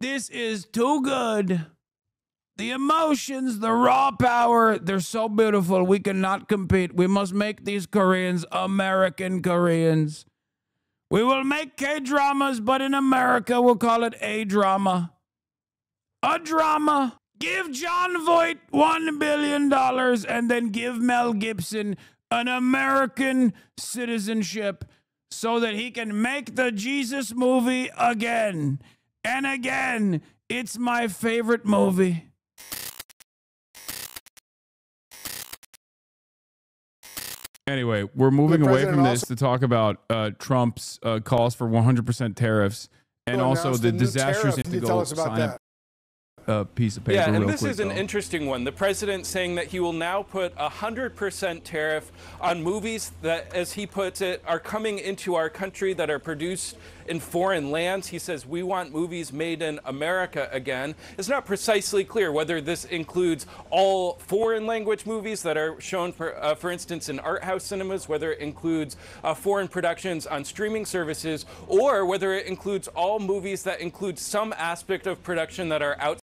This is too good. The emotions, the raw power, they're so beautiful. We cannot compete. We must make these Koreans American Koreans. We will make K-dramas, but in America, we'll call it a drama. A drama. Give John Voight $1 billion and then give Mel Gibson an American citizenship so that he can make the Jesus movie again and again. It's my favorite movie. Anyway, we're moving away from this to talk about Trump's calls for 100% tariffs and also the disastrous Indigo sign piece of paper. Yeah, and this is an interesting one. The president saying that he will now put 100% tariff on movies that, as he puts it, are coming into our country that are produced in foreign lands. He says we want movies made in America again. It's not precisely clear whether this includes all foreign language movies that are shown, for instance, in art house cinemas, whether it includes foreign productions on streaming services, or whether it includes all movies that include some aspect of production that are outside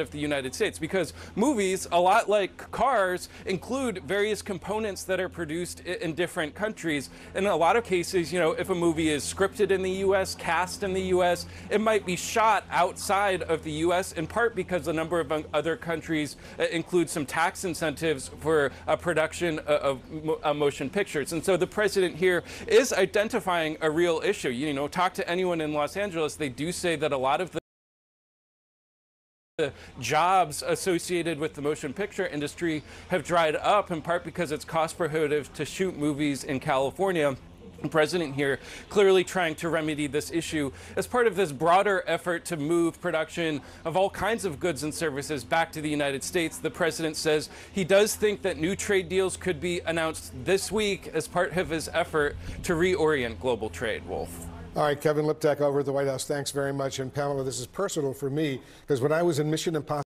of the United States, because movies, a lot like cars, include various components that are produced in different countries. In a lot of cases, you know, if a movie is scripted in the US, cast in the US, it might be shot outside of the US, in part because a number of other countries include some tax incentives for production of motion pictures. And so the president here is identifying a real issue. You know, talk to anyone in Los Angeles, they do say that a lot of the jobs associated with the motion picture industry have dried up, in part because it's cost prohibitive to shoot movies in California. The president here clearly trying to remedy this issue as part of this broader effort to move production of all kinds of goods and services back to the United States. The president says he does think that new trade deals could be announced this week as part of his effort to reorient global trade. Wolf. All right, Kevin Liptak over at the White House. Thanks very much. And Pamela, this is personal for me because when I was in Mission Impossible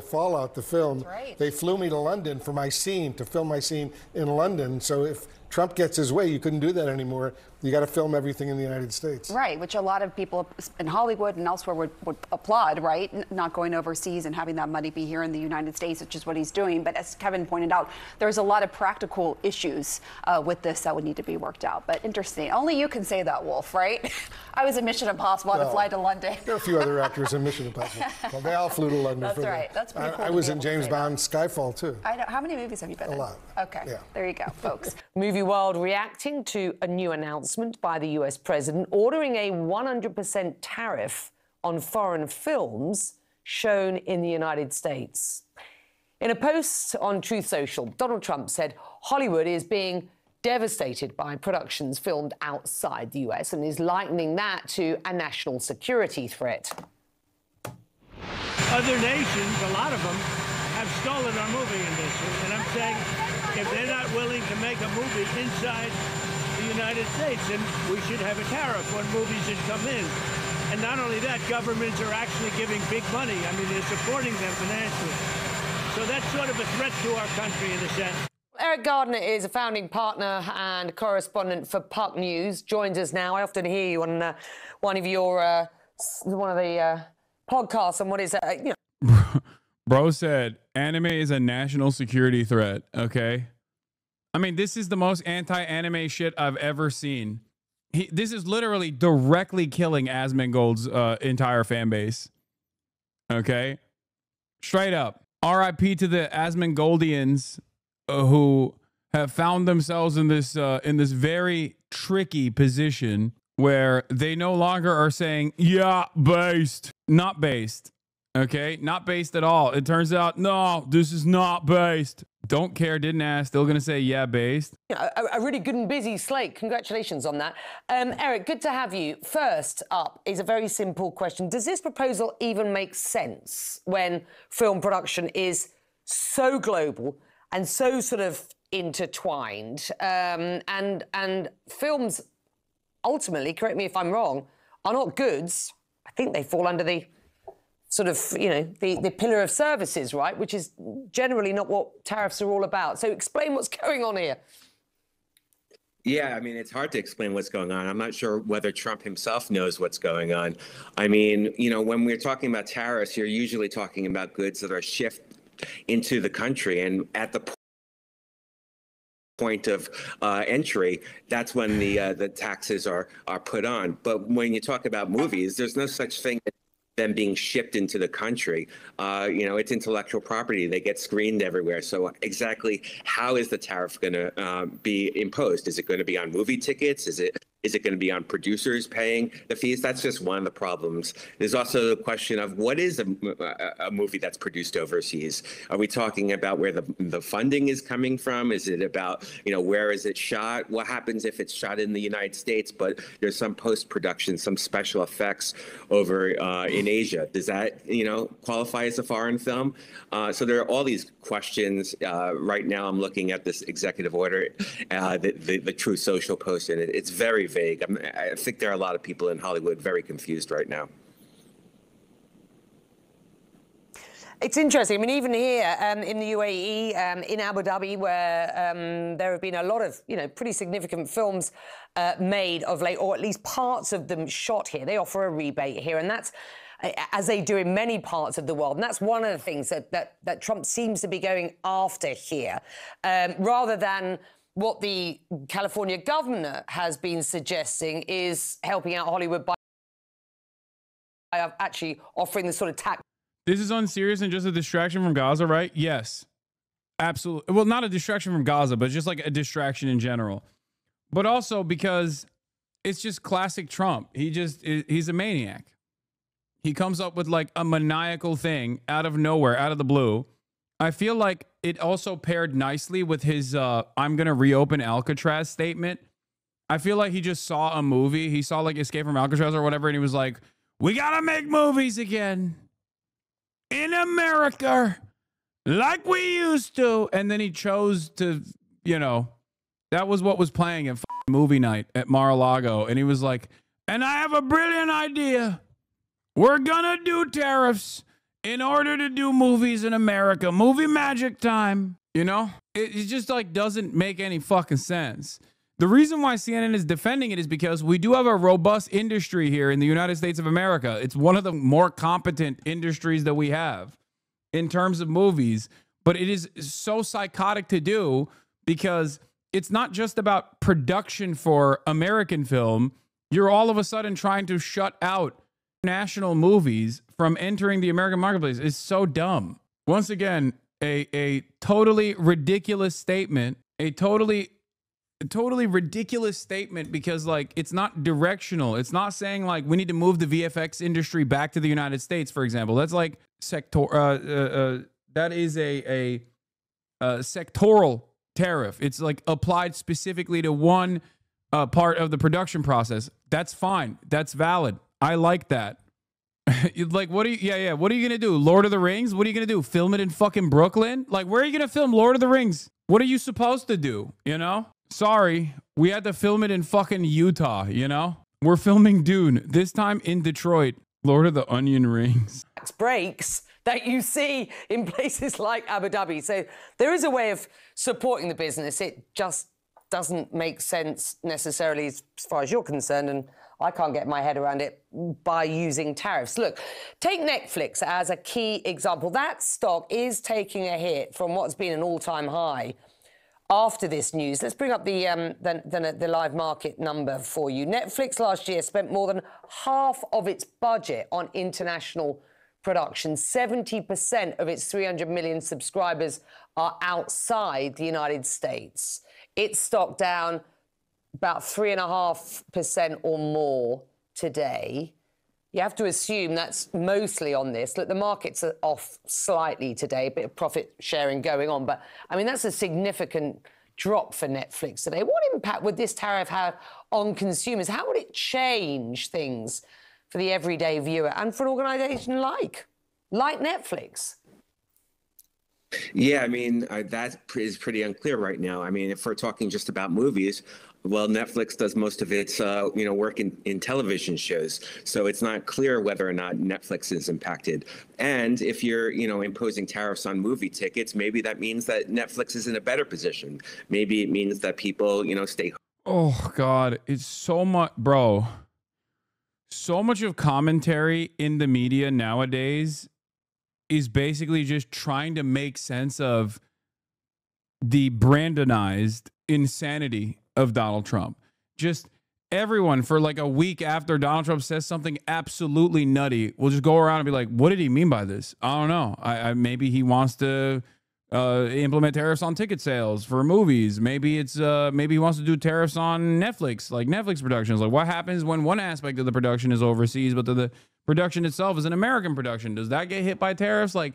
Fallout, the film, they flew me to London for my scene, to film my scene in London. So if Trump gets his way, you couldn't do that anymore. You got to film everything in the United States. Right, which a lot of people in Hollywood and elsewhere would applaud, right? Not going overseas and having that money be here in the United States, which is what he's doing. But as Kevin pointed out, there's a lot of practical issues with this that would need to be worked out. But interesting. Only you can say that, Wolf, right? I was in Mission Impossible on a flight to London. There are a few other actors in Mission Impossible. Well, they all flew to London. That's right. That's pretty cool. I was in James Bond's Skyfall, too. I know. How many movies have you been in? A lot. Okay. Yeah. There you go, folks. Movie world reacting to a new announcement by the US president ordering a 100% tariff on foreign films shown in the United States. In a post on Truth Social, Donald Trump said Hollywood is being devastated by productions filmed outside the US and is likening that to a national security threat. Other nations, a lot of them, have stolen our movie industry. And I'm saying if they're not willing to make a movie inside the United States, then we should have a tariff on movies that come in. And not only that, governments are actually giving big money. I mean, they're supporting them financially. So that's sort of a threat to our country in a sense. Eric Gardner is a founding partner and correspondent for Puck News. Joins us now. I often hear you on one of the podcasts on what is you know. Bro said anime is a national security threat. Okay. I mean, this is the most anti-anime shit I've ever seen. This is literally directly killing Asmongold's entire fan base. Okay? Straight up. RIP to the Asmongoldians who have found themselves in this very tricky position where they no longer are saying, yeah, based. Not based. Okay? Not based at all. It turns out, no, this is not based. Don't care, didn't ask, still going to say, yeah, based. A really good and busy slate. Congratulations on that. Eric, good to have you. First up is a very simple question. Does this proposal even make sense when film production is so global and so sort of intertwined? And films, ultimately, correct me if I'm wrong, are not goods. I think they fall under the sort of, you know, the pillar of services, right, which is generally not what tariffs are all about. So explain what's going on here. Yeah, I mean, it's hard to explain what's going on. I'm not sure whether Trump himself knows what's going on. I mean, when we're talking about tariffs, you're usually talking about goods that are shipped into the country. And at the point of entry, that's when the taxes are put on. But when you talk about movies, there's no such thing as them being shipped into the country. It's intellectual property. They get screened everywhere. So exactly how is the tariff going to be imposed? Is it going to be on movie tickets? Is it going to be on producers paying the fees? That's just one of the problems. There's also the question of what is a movie that's produced overseas? Are we talking about where the funding is coming from? Is it about, where is it shot? What happens if it's shot in the United States, but there's some post-production, some special effects over in Asia? Does that, qualify as a foreign film? So there are all these questions. Right now, I'm looking at this executive order, the True Social Post, and it's very vague. I think there are a lot of people in Hollywood very confused right now. It's interesting. I mean, even here in the UAE, in Abu Dhabi, where there have been a lot of, pretty significant films made of late, or at least parts of them shot here. They offer a rebate here, and that's as they do in many parts of the world. And that's one of the things that Trump seems to be going after here, rather than what the California governor has been suggesting is helping out Hollywood by actually offering the sort of tax. This is unserious and just a distraction from Gaza, right? Yes, absolutely. Well, not a distraction from Gaza, but just like a distraction in general. But also because it's just classic Trump. He's a maniac. He comes up with like a maniacal thing out of nowhere, out of the blue. I feel like it also paired nicely with his I'm going to reopen Alcatraz statement. I feel like he just saw a movie. He saw like Escape from Alcatraz or whatever, and he was like, we got to make movies again in America like we used to. And then he chose to, that was what was playing at movie night at Mar-a-Lago. And he was like, and I have a brilliant idea. We're going to do tariffs in order to do movies in America. Movie magic time. It just like doesn't make any fucking sense. The reason why CNN is defending it is because we do have a robust industry here in the United States of America. It's one of the more competent industries that we have in terms of movies. But it is so psychotic to do because it's not just about production for American film. You're all of a sudden trying to shut out national movies from entering the American marketplace. It's so dumb. Once again, a totally ridiculous statement, a totally ridiculous statement because like it's not directional. It's not saying like we need to move the VFX industry back to the United States, for example. That's like that is a sectoral tariff. It's like applied specifically to one part of the production process. That's fine. That's valid. I like that. Like, what are you, what are you going to do? Lord of the Rings? What are you going to do? Film it in fucking Brooklyn? Like, where are you going to film Lord of the Rings? What are you supposed to do? Sorry, we had to film it in fucking Utah, We're filming Dune, this time in Detroit. Lord of the Onion Rings. Breaks that you see in places like Abu Dhabi. So there is a way of supporting the business. It just doesn't make sense necessarily as far as you're concerned, and I can't get my head around it by using tariffs. Look, take Netflix as a key example. That stock is taking a hit from what's been an all-time high after this news. Let's bring up the live market number for you. Netflix last year spent more than half of its budget on international production. 70% of its 300 million subscribers are outside the United States. Its stock down about 3.5% or more today. You have to assume that's mostly on this. Look, the markets are off slightly today, a bit of profit sharing going on. But, I mean, that's a significant drop for Netflix today. What impact would this tariff have on consumers? How would it change things for the everyday viewer and for an organization like Netflix? Yeah, I mean, that is pretty unclear right now. I mean, if we're talking just about movies, well, Netflix does most of its, work in television shows. So it's not clear whether or not Netflix is impacted. And if you're, imposing tariffs on movie tickets, maybe that means that Netflix is in a better position. Maybe it means that people, stay. Oh God, it's so much, bro. So much of commentary in the media nowadays is basically just trying to make sense of the Brandonized insanity of Donald Trump. Just everyone for like a week after Donald Trump says something absolutely nutty will just go around and be like, what did he mean by this? I don't know. Maybe he wants to implement tariffs on ticket sales for movies. Maybe it's maybe he wants to do tariffs on Netflix, like Netflix productions. Like what happens when one aspect of the production is overseas, but the production itself is an American production? Does that get hit by tariffs? Like,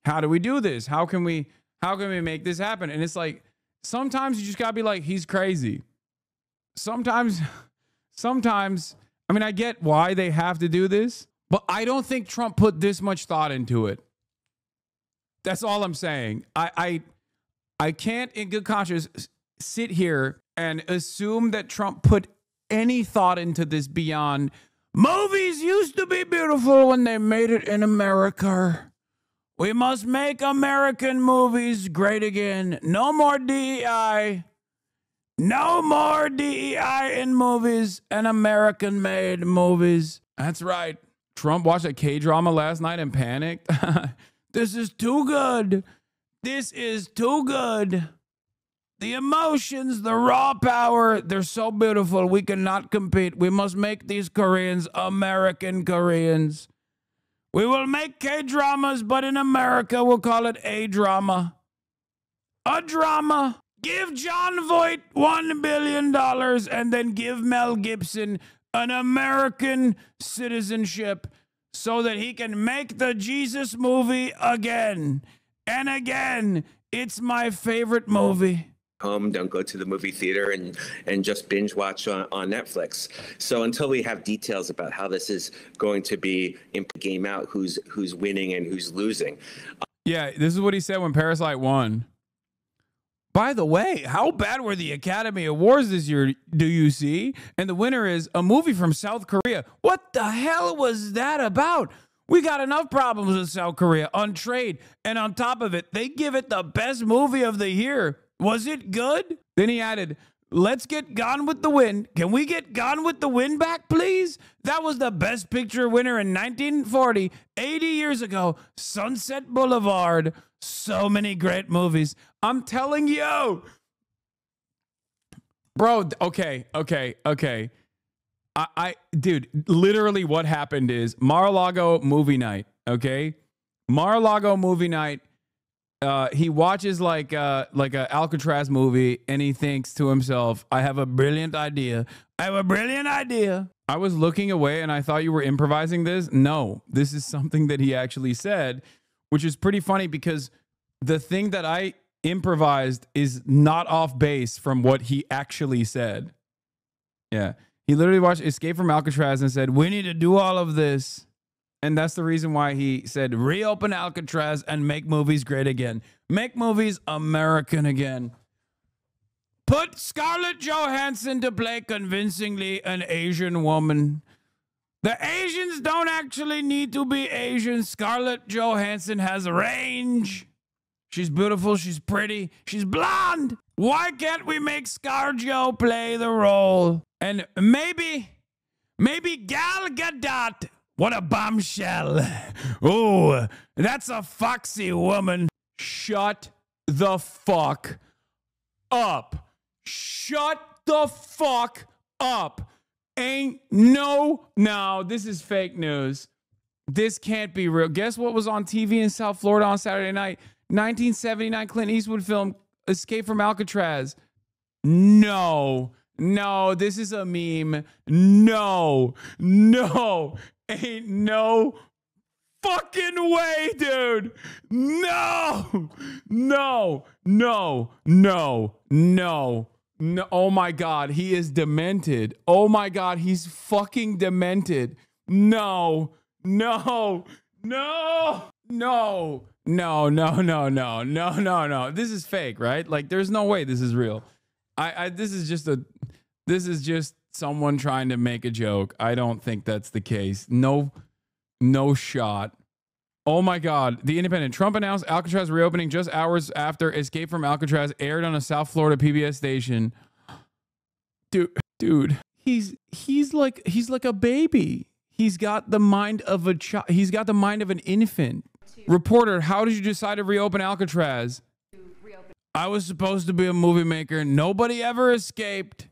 how do we do this? How can we make this happen? And it's like, sometimes you just gotta be like, he's crazy. Sometimes, I mean, I get why they have to do this, but I don't think Trump put this much thought into it. That's all I'm saying. I can't in good conscience sit here and assume that Trump put any thought into this beyond movies used to be beautiful when they made it in America. We must make American movies great again. No more DEI. No more DEI in movies and American-made movies. That's right. Trump watched a K-drama last night and panicked. This is too good. This is too good. The emotions, the raw power, they're so beautiful. We cannot compete. We must make these Koreans American Koreans. We will make K-dramas, but in America, we'll call it a drama. A drama. Give John Voight $1 billion and then give Mel Gibson an American citizenship so that he can make the Jesus movie again and again. It's my favorite movie. Home, don't go to the movie theater and just binge watch on Netflix. So until we have details about how this is going to be in game out, who's winning and who's losing. Yeah, this is what he said when Parasite won. By the way, how bad were the Academy Awards this year, do you see? And the winner is a movie from South Korea. What the hell was that about? We got enough problems with South Korea on trade. And on top of it, they give it the best movie of the year. Was it good? Then he added, let's get Gone with the Wind. Can we get Gone with the Wind back, please? That was the best picture winner in 1940, 80 years ago. Sunset Boulevard. So many great movies. I'm telling you. Bro, okay. Dude, literally what happened is Mar-a-Lago movie night, okay? Mar-a-Lago movie night. He watches like a Alcatraz movie and he thinks to himself, I have a brilliant idea. I was looking away and I thought you were improvising this. No, this is something that he actually said, which is pretty funny because the thing that I improvised is not off base from what he actually said. Yeah. He literally watched Escape from Alcatraz and said, we need to do all of this. And that's the reason why he said, reopen Alcatraz and make movies great again. Make movies American again. Put Scarlett Johansson to play convincingly an Asian woman. The Asians don't actually need to be Asian. Scarlett Johansson has range. She's beautiful. She's pretty. She's blonde. Why can't we make ScarJo play the role? And maybe Gal Gadot. What a bombshell. Oh, that's a foxy woman. Shut the fuck up. Shut the fuck up. No, this is fake news. This can't be real. Guess what was on TV in South Florida on Saturday night? 1979 Clint Eastwood film, Escape from Alcatraz. No, this is a meme. No. Ain't no fucking way, dude. No. Oh my God, he is demented. Oh my God, he's fucking demented. No. This is fake, right? Like, there's no way this is real. This is just someone trying to make a joke. I don't think that's the case. No shot. Oh my God. The Independent. Trump announced Alcatraz reopening just hours after Escape from Alcatraz aired on a South Florida PBS station. dude, he's like a baby. He's got the mind of a child. He's got the mind of an infant. Reporter, how did you decide to reopen Alcatraz? I was supposed to be a movie maker. Nobody ever escaped.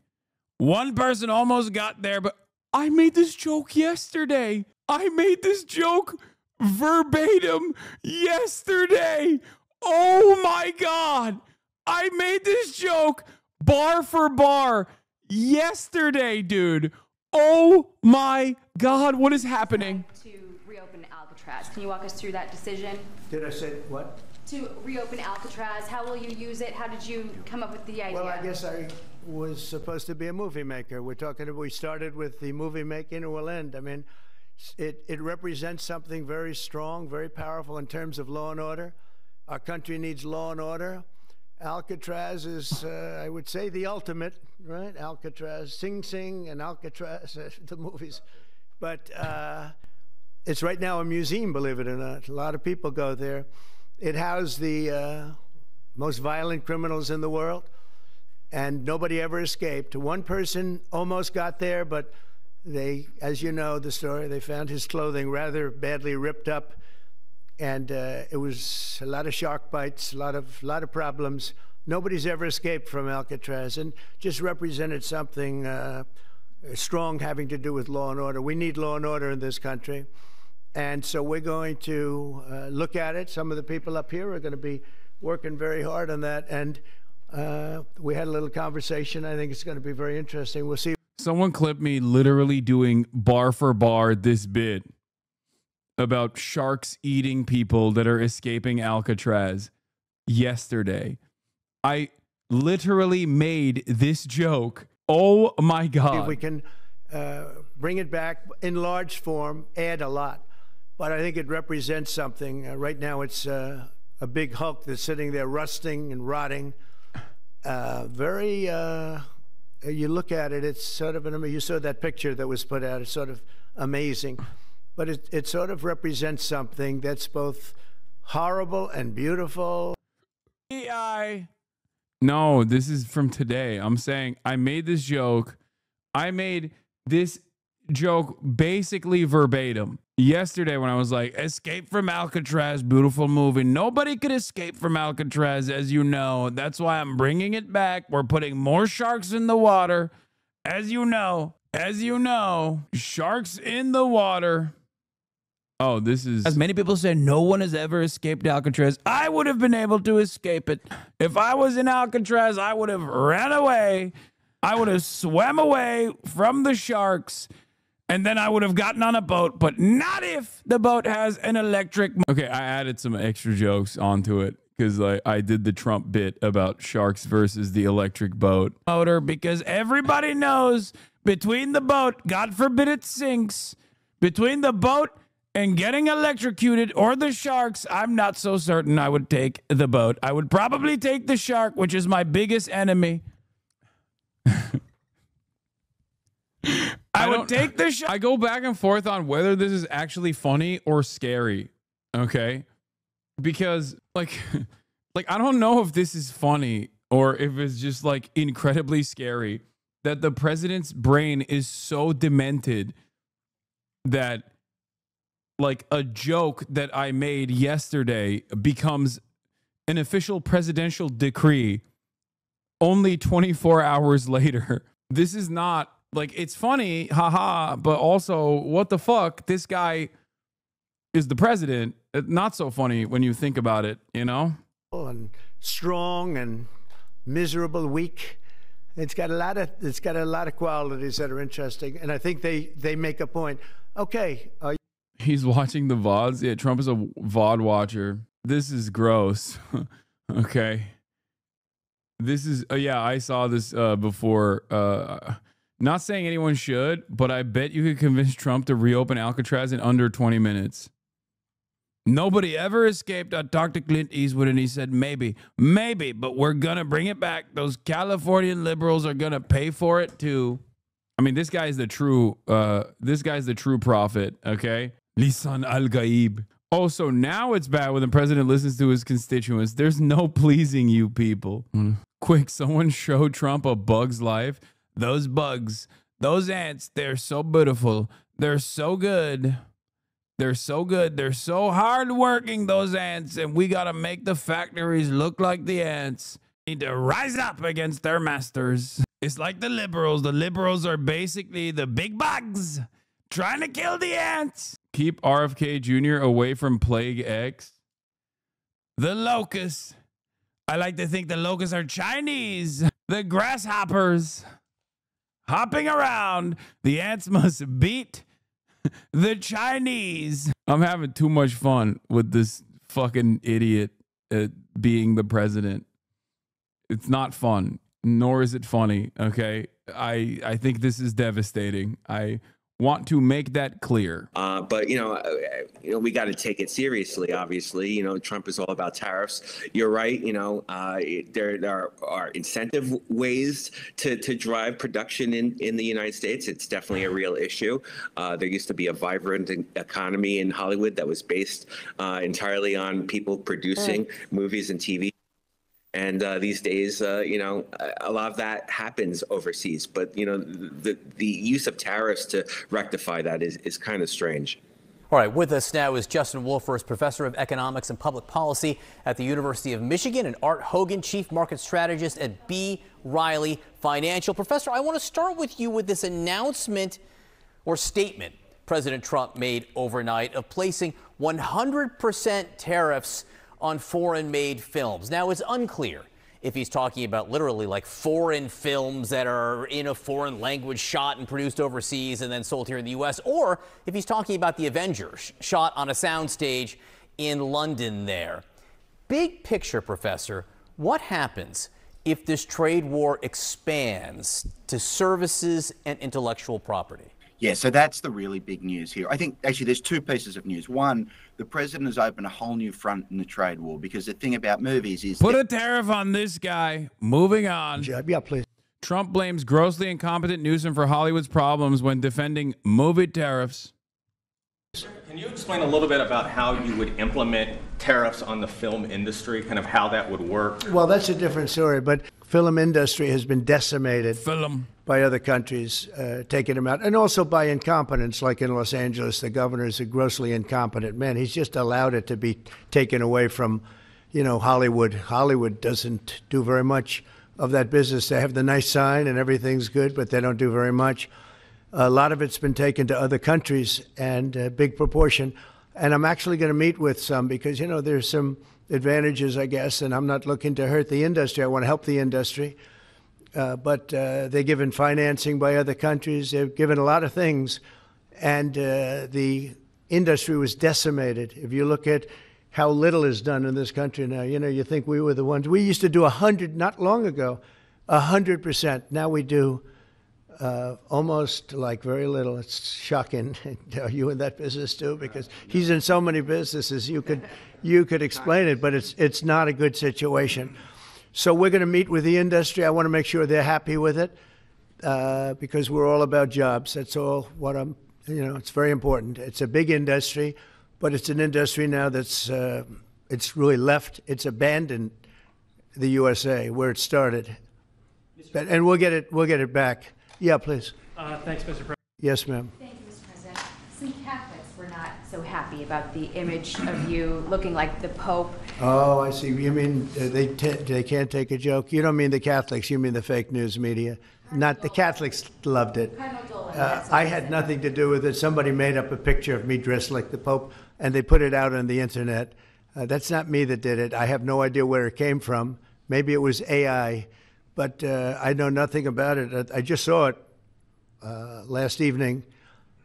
One person almost got there, but I made this joke yesterday. I made this joke verbatim yesterday. Oh my God. I made this joke bar for bar yesterday, dude. Oh my God, what is happening? To reopen Alcatraz. Can you walk us through that decision? Did I say what? To reopen Alcatraz. How will you use it? How did you come up with the idea? Well, I guess I was supposed to be a movie maker. We started with the movie making and we'll end. I mean, it represents something very strong, very powerful in terms of law and order. Our country needs law and order. Alcatraz is, I would say, the ultimate, right? Alcatraz, Sing Sing and Alcatraz, the movies. But it's right now a museum, believe it or not. A lot of people go there. It housed the most violent criminals in the world, and nobody ever escaped. One person almost got there, but they, as you know the story, they found his clothing rather badly ripped up. And it was a lot of shark bites, a lot of problems. Nobody's ever escaped from Alcatraz, and just represented something strong having to do with law and order. We need law and order in this country, and so we're going to look at it. Some of the people up here are going to be working very hard on that, and we had a little conversation. I think it's going to be very interesting. We'll see. Someone clipped me literally doing bar for bar this bit about sharks eating people that are escaping Alcatraz yesterday. I literally made this joke. Oh my God. If we can bring it back in large form, add a lot. But I think it represents something. Right now it's a big hulk that's sitting there rusting and rotting. You look at it, it's sort of, you saw that picture that was put out, it's sort of amazing. But it sort of represents something that's both horrible and beautiful. No, this is from today. I'm saying I made this joke. I made this joke basically verbatim yesterday when I was like, escape from Alcatraz, beautiful movie. Nobody could escape from Alcatraz, as you know. That's why I'm bringing it back. We're putting more sharks in the water. As you know, sharks in the water. Oh, this is... As many people say, no one has ever escaped Alcatraz. I would have been able to escape it. If I was in Alcatraz, I would have ran away. I would have swam away from the sharks. And then I would have gotten on a boat. But not if the boat has an electric... Okay, I added some extra jokes onto it. Because I did the Trump bit about sharks versus the electric boat motor. Because everybody knows between the boat, God forbid it sinks, between the boat and getting electrocuted or the sharks, I'm not so certain I would take the boat. I would probably take the shark, which is my biggest enemy. I would take the shark. I go back and forth on whether this is actually funny or scary. Okay? Because like I don't know if this is funny or if it's just like incredibly scary that the president's brain is so demented that like a joke that I made yesterday becomes an official presidential decree only 24 hours later. This is not like, it's funny, haha, but also what the fuck? This guy is the president. Not so funny when you think about it, you know? And strong and miserable, weak. It's got a lot of qualities that are interesting, and I think they make a point. Okay. He's watching the VODs. Yeah, Trump is a VOD watcher. This is gross. Okay. This is, yeah, I saw this before. Not saying anyone should, but I bet you could convince Trump to reopen Alcatraz in under 20 minutes. Nobody ever escaped. I talked to Clint Eastwood and he said, maybe, but we're going to bring it back. Those Californian liberals are going to pay for it too. I mean, this guy's the true prophet, okay? Lisan al-Gaib. Oh, so now it's bad when the president listens to his constituents. There's no pleasing you people. Quick, someone show Trump A Bug's Life. those bugs, those ants, they're so beautiful. They're so good. They're so good. They're so hardworking, those ants. And we got to make the factories look like the ants. Need to rise up against their masters. It's like the liberals. The liberals are basically the big bugs trying to kill the ants. Keep RFK Jr. away from Plague X. The locusts. I like to think the locusts are Chinese. The grasshoppers hopping around. The ants must beat the Chinese. I'm having too much fun with this fucking idiot being the president. It's not fun, nor is it funny, okay? I think this is devastating. I want to make that clear. But we got to take it seriously. Obviously, Trump is all about tariffs. You're right. There are incentive ways to drive production in the United States. It's definitely a real issue. There used to be a vibrant economy in Hollywood that was based entirely on people producing movies and TV. And these days, a lot of that happens overseas. But, the use of tariffs to rectify that is kind of strange. All right, with us now is Justin Wolfers, professor of economics and public policy at the University of Michigan, and Art Hogan, chief market strategist at B. Riley Financial. Professor, I want to start with you with this announcement or statement President Trump made overnight of placing 100% tariffs on foreign-made films. Now, it's unclear if he's talking about literally like foreign films that are in a foreign language shot and produced overseas and then sold here in the U.S., or if he's talking about the Avengers shot on a soundstage in London there. Big picture, Professor, what happens if this trade war expands to services and intellectual property? Yeah, so that's the really big news here. I think actually there's two pieces of news. One, the president has opened a whole new front in the trade war, because the thing about movies is... Put a tariff on this guy. Moving on. Yeah, please. Trump blames grossly incompetent Newsom for Hollywood's problems when defending movie tariffs. Can you explain a little bit about how you would implement tariffs on the film industry, kind of how that would work? Well, that's a different story, but film industry has been decimated by other countries, taking them out, and also by incompetence, like in Los Angeles. The governor is a grossly incompetent man. He's just allowed it to be taken away from, Hollywood. Hollywood doesn't do very much of that business. They have the nice sign and everything's good, but they don't do very much. A lot of it's been taken to other countries, and a big proportion. And I'm actually going to meet with some, because, there's some advantages, I guess, and I'm not looking to hurt the industry. I want to help the industry. But they're given financing by other countries. They're given a lot of things. And the industry was decimated. If you look at how little is done in this country now, you think we were the ones. We used to do 100, not long ago, 100%. Now we do almost like very little. It's shocking. Are you in that business too? Because he's in so many businesses. You could explain it, but it's not a good situation. So we're going to meet with the industry. I want to make sure they're happy with it, because we're all about jobs. That's all what it's very important. It's a big industry, but it's an industry now that's, it's really left, it's abandoned the USA where it started. And we'll get it back. Yeah, please. Thanks, Mr. President. Yes, ma'am. Thank you, Mr. President. Some Catholics were not so happy about the image of you looking like the Pope. Oh, I see. You mean they can't take a joke? You don't mean the Catholics. You mean the fake news media. Not the Catholics loved it. I had nothing to do with it. Somebody made up a picture of me dressed like the Pope, and they put it out on the internet. That's not me that did it. I have no idea where it came from. Maybe it was AI. But I know nothing about it. I just saw it last evening.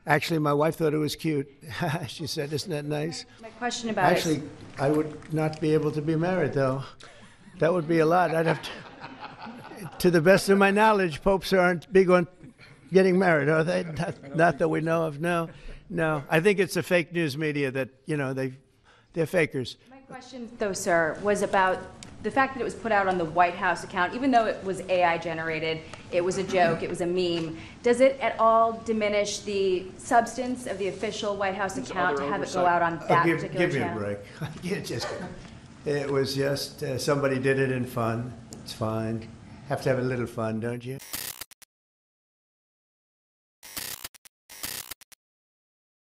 Actually, my wife thought it was cute. She said, "Isn't that nice?" My question about Actually, I would not be able to be married, though. That would be a lot. I'd have to the best of my knowledge, popes aren't big on getting married, are they? Not that we know of. No. I think it's the fake news media that, they're fakers. My question, though, sir, was about the fact that it was put out on the White House account. Even though it was AI generated, it was a joke, it was a meme. Does it at all diminish the substance of the official White House account to have it go out on that particular channel? Give me a break. It was just somebody did it in fun. It's fine. Have to have a little fun, don't you?